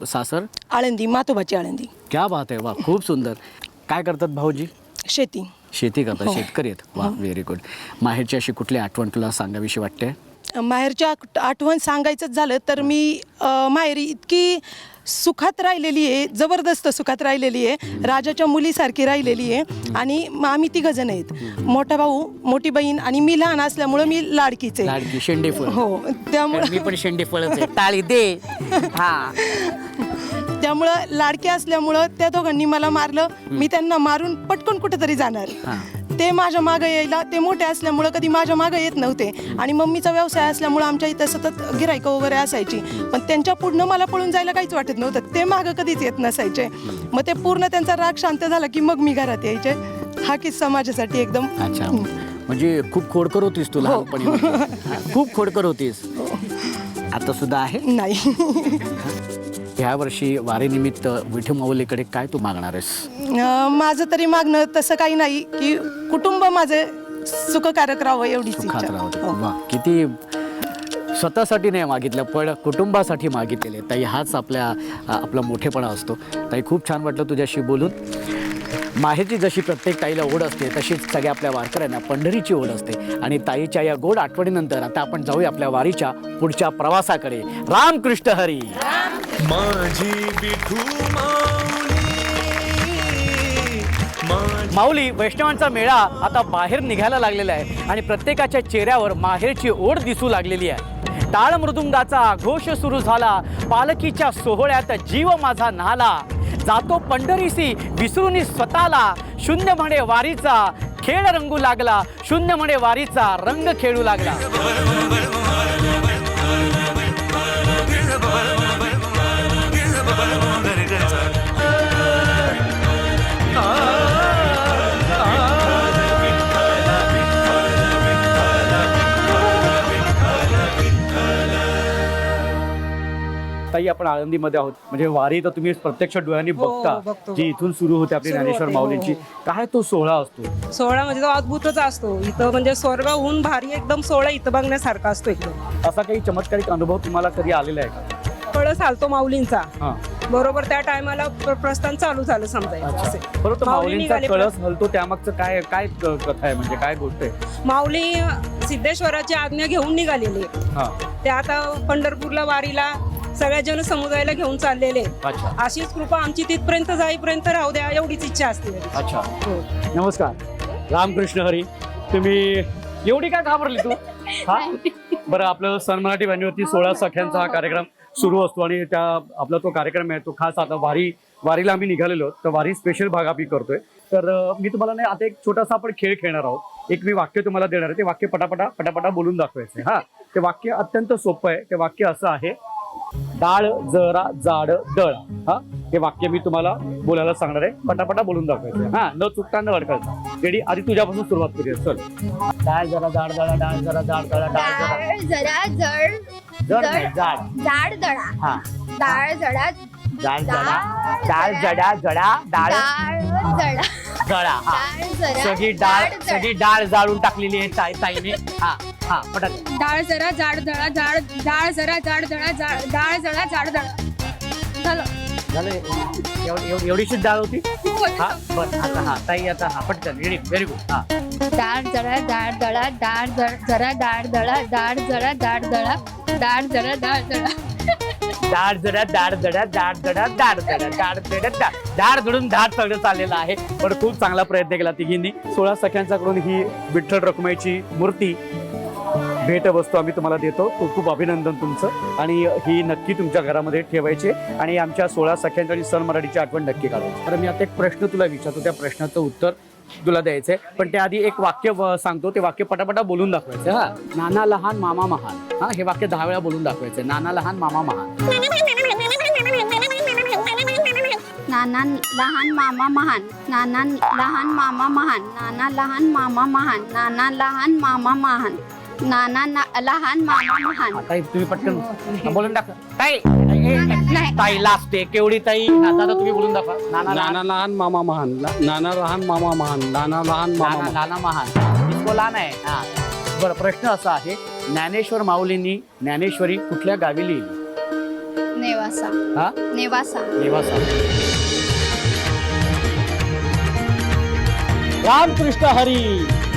सासर आळंदी, मातोबाची आळंदी. क्या बात आहे, वा खूप सुंदर. काय करतात भाऊजी? शेती. शेती करतात, शेतकरी आहेत. वा व्हेरी गुड. माहेरची अशी कुठली आठवण तुला सांगावीशी वाटते? माहेरच्या आठवण सांगायचंच झालं तर मी माहेरी इतकी सुखात राहिलेली आहे, जबरदस्त सुखात राहिलेली आहे, राजाच्या मुलीसारखी राहिलेली आहे. आणि आम्ही तिघजण आहेत, मोठा भाऊ, मोठी बहीण आणि मी लहान असल्यामुळं मी लाडकीच आहे. लाडकी शेंडेफळ. हो, त्यामुळं मी पण शेंडेफळच आहे. टाळी दे. हा, त्यामुळं लाडके असल्यामुळं त्या दोघांनी मला मारलं. मी त्यांना मारून पटकन कुठेतरी जाणार. ते माझ्या मागं यायला, ते मोठे असल्यामुळं कधी माझ्या मागं येत नव्हते. आणि मम्मीचा व्यवसाय असल्यामुळं आमच्या इथं सतत गिरायकं वगैरे असायची. पण त्यांच्या पुढनं मला पळून जायला काहीच वाटत नव्हतं. ते मागं कधीच येत नसायचे. मग ते पूर्ण त्यांचा राग शांत झाला की मग मी घरात यायचे. हा किस्सा माझ्यासाठी एकदम. अच्छा, म्हणजे खूप खोडकर होतीस तू लहानपणी. खूप खोडकर होतीस. आता सुद्धा आहे? नाही. ह्या वर्षी वारीनिमित्त विठू माऊलीकडे काय तू मागणार आहेस? माझं तरी मागणं तसं काही नाही, की कुटुंब माझे सुखकारक राहावं एवढीच सुखात इच्छा. राहतो. वा, किती स्वतःसाठी नाही मागितलं पण कुटुंबासाठी मागितलेले. ताई, हाच आपला मोठेपणा असतो. ताई, खूप छान वाटलं तुझ्याशी बोलून. माहेरची जशी प्रत्येक ताईला ओढ असते तशीच सगळ्या आपल्या वारकऱ्यांना पंढरीची ओढ असते. आणि ताईच्या या गोड आठवणीनंतर आता आपण जाऊया आपल्या वारीच्या पुढच्या प्रवासाकडे. रामकृष्ण हरी. माझी विठू माऊली, वैष्णवांचा मेळा आता बाहेर निघायला लागलेला आहे आणि प्रत्येकाच्या चेहऱ्यावर माहेरची ओढ दिसू लागलेली आहे. टाळ मृदुंगाचा घोष सुरू झाला. पालखीच्या सोहळ्यात जीव माझा न्हाला. जातो पंढरीसी विसरूनी स्वतःला. शून्य म्हणे वारीचा खेळ रंगू लागला. शून्य म्हणे वारीचा रंग खेळू लागला. ताई, आपण आळंदीमध्ये आहोत. म्हणजे वारी तर तुम्ही प्रत्यक्ष डोळ्यांनी बघता, जी इथून सुरू होते आपली ज्ञानेश्वर माऊलींची. काय तो सोहळा असतो? सोहळा म्हणजे तो अद्भुतच असतो. इथं म्हणजे स्वर्गहून भारी एकदम सोहळा इथं बघण्यासारखा असतो. एकदम असा काही चमत्कारिक अनुभव तुम्हाला कधी आलेला आहे का? कळस आलतो माऊलींचा. हां, बरोबर त्या टायमाला प्रस्थान चालू झालं समजायचं असे. बरोबर. माऊली माऊलींचा निघाले. कळस हलतो त्यामागचं काय काय कथा आहे, म्हणजे काय गोष्ट आहे? माऊली सिद्धेश्वराची आज्ञा घेऊन निघालेली. हां, ते आता पंढरपूरला वारीला सगळ्या जनसमुदायाला घेऊन चाललेले. अच्छा अशीच कृपा आमची तिथपर्यंत जाईपर्यंत राहू द्या एवढीच इच्छा असते. अच्छा. हो. नमस्कार. रामकृष्ण हरी. तुम्ही एवढी का घाबरली तू? हा, बरं. आपलं सन मराठी वाहिनीवरती 16 सख्यांचा हा कार्यक्रम सुरू असतो आणि त्या आपला तो कार्यक्रम आहे तो खास आता वारीला आम्ही निघालेलो. तर वारी स्पेशल भाग आम्ही करतोय. तर मी तुम्हाला नाही आता एक छोटासा आपण खेळ खेळणार आहोत. एक मी वाक्य तुम्हाला देणार आहे. ते वाक्य पटापटा बोलून दाखवायचं. हा, ते वाक्य अत्यंत सोपं आहे. ते वाक्य असं आहे, डाळ जरा जाड दळा. हा, हे वाक्य मी तुम्हाला बोलायला सांगणार आहे. पटापटा बोलून दाखवायचं. हा, न चुकता न अडकळता. रेडी? आधी तुझ्यापासून सुरुवात करूया. चल. डाळ जरा जाड दळा. डाळ जरा जाड दळा. डाळ जरा जड नाही, जाड जाड दळा. हा, डाळ जडा डाळ जडा. डाळ जडा जडा. डाळ जडा जडा. हा, सगळी डाळ जाळून टाकलेली आहे ताईने. हा हा, पटत. डाळ जरा जाड दळा. डाळ जरा जाड दळा. डाळ जरा जाड दळा. झालं. एवढीशी डाळ होती. हा, बरं. आता हा ताई, आता हा पटकन. रेडी? Very good. हा, डाळ जरा जाड दळा. जरा डाळ दळा. डाळ जरा जाड दळा. डाळ जरा डाळ दळा. डाळ जरा डाळ दडा. डाळ दडा डाळ दडा. डाळ दडा डाळ दडून डाळ सगळं चाललेलं आहे. पण खूप चांगला प्रयत्न केला तिघींनी. 16 सख्यांच्याकडून ही विठ्ठल रखुमाईची मूर्ती भेट वस्तू आम्ही तुम्हाला देतो. खूप खूप अभिनंदन तुमचं. आणि ही नक्की तुमच्या घरामध्ये ठेवायची आणि आमच्या 16 सख्यांच्या आणि सन मराठीची आठवण नक्की काढायची. तर मी आता एक प्रश्न तुला विचारतो. त्या प्रश्नाचं उत्तर तुला द्यायचंय. पण त्याआधी एक वाक्य सांगतो. ते वाक्य पटापटा बोलून दाखवायचं. हा, नाना लहान मामा महान. हा, हे वाक्य 10 वेळा बोलून दाखवायचं. नाना लहान मामा महान. नाना लहान मामा महान. नाना लहान मामा महान. नाना लहान मामा महान. नाना लहान मामा महान. नाना लहान मामा महान. ताई, तुम्ही पटकन बोलून दाखवा. ताई लाजते केवढी ताई. दादा, तुम्ही बोलून दाखवा. नाना लहान मामा महान. नाना लहान मामा महान. नाना लहान मामा नाना महान. इसको लहान आहे. हा, बरं. प्रश्न असा आहे, ज्ञानेश्वर माऊलींनी ज्ञानेश्वरी कुठल्या गावी लिहिली? नेवासा हा नेवासा निवासा. रामकृष्ण हरी.